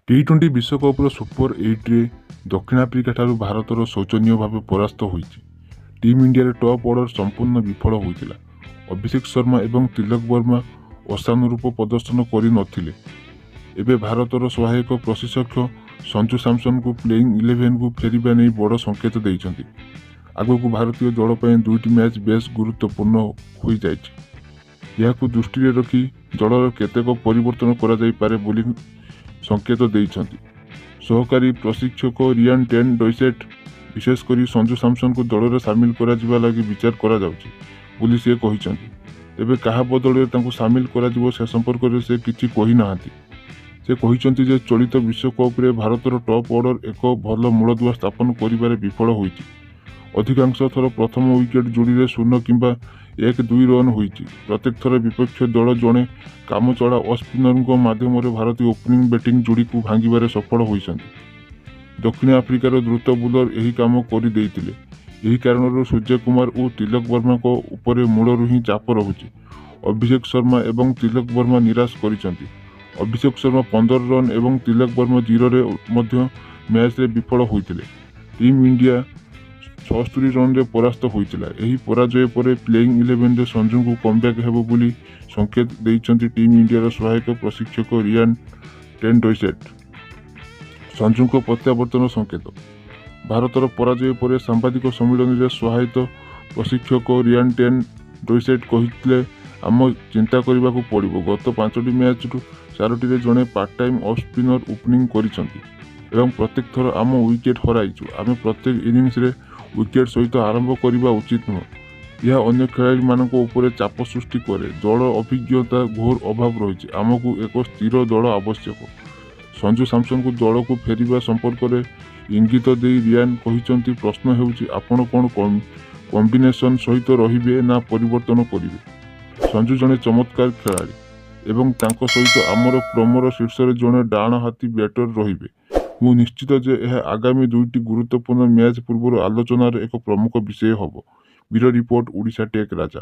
T20 विश्वकप्र super 8 दक्षिण Africa ठारू भारतर शोचनीय भाव परास्त होईछि। टीम इंडिया टॉप ऑर्डर संपूर्ण विफल होइतिला। अभिषेक शर्मा एवं तिलक वर्मा अशानुरूप प्रदर्शन करि नथिले। एबे भारतर सहायक प्रशिक्षक संजू सैमसन को प्लेइंग 11 को फेरिबा नै बड़ संकेत दैछन्ति। आगकू भारतीय दल पय दुईटी मैच बेस गुरुत्वपूर्ण होई जाइछि। याकू दृष्टि रखी दलर केतेक परिवर्तन करा जाई पारे बोली संकेत देइछन्ति। सहकारी प्रशिक्षक रियान टेन डॉयसेट विशेषकर संजू सैमसन को दल में सामिल करा जिबा लागि विचार करा जाउछि बोली से कहिछन्ति। तेबे कहा बदल तांको सामिल करा जिवो से संपर्क में से किछि कहि नाहांती। से कहिछन्ति जे चलित विश्वकप रे भारतर टॉप ऑर्डर एक भल मूलदुआ स्थापन करिबारे विफल होईछि। अधिकांश थर प्रथम विकेट जोड़ी शून्य किंबा 1-2 रन होईछि। प्रत्येक थर विपक्ष दल जड़े कामचला स्पिनर माध्यम भारतीय ओपनिंग बैटिंग जोड़ी को भांगिबारे सफल होइछन्ति। दक्षिण आफ्रिकार द्रुत बुलर यही काम करि देइतिले। यही कारणर सूर्य कुमार और तिलक वर्मा को ऊपर मूलरू ही चाप रहुछि। अभिषेक शर्मा एवं तिलक वर्मा निराश करिसन्ति। अभिषेक शर्मा 15 रन एवं तिलक वर्मा 0 रे मध्य मैच रे विफल होइतिले। टीम इंडिया 76 रन रे परास्त होइतिला। एही पराजय परे प्लेइंग 11 रे संजू को कमबैक हेबो बोली संकेत दैछन्ति टीम इंडिया सहायक प्रशिक्षक रियान टेन डॉयसेट। संजू को प्रत्यावर्तन संकेत। भारतर पराजय परे सांबादिक सम्मेलन रे सहायक प्रशिक्षक रियान टेन डॉयसेट कहितले आम चिंता करबाकू पड़िबो। गत 5टी मैच रु 4टी रे जणे part time off spinner opening करिसन्ति एवं प्रत्येक थर आम विकेट हराइछु। आम प्रत्येक इनिंग्स रे विकेट सहित आरंभ करने उचित नुह। यह अन्य खेलाड़ी मानक ऊपर चाप सृष्टि करे। दल अभिज्ञता घोर अभाव रही। आमको एक स्थिर दल आवश्यक। संजू सैमसन को दल को फेरिबा संपर्क में इंगित दे रियान कहिसन्ति प्रश्न हेउछि आपण कोन कॉम्बिनेशन सहित रहिबे ना परिवर्तन करिवे। संजू जने चमत्कार खेलाड़ी एवं तांको सहित आमर क्रमर शीर्ष जड़े डाण हाथी बैटर रहिबे। मु निश्चित जे यह आगामी 2टी गुरुत्वपूर्ण मैच पूर्व आलोचनार एक प्रमुख विषय होब। ब्यूरो रिपोर्ट ओडिशा टेक राजा।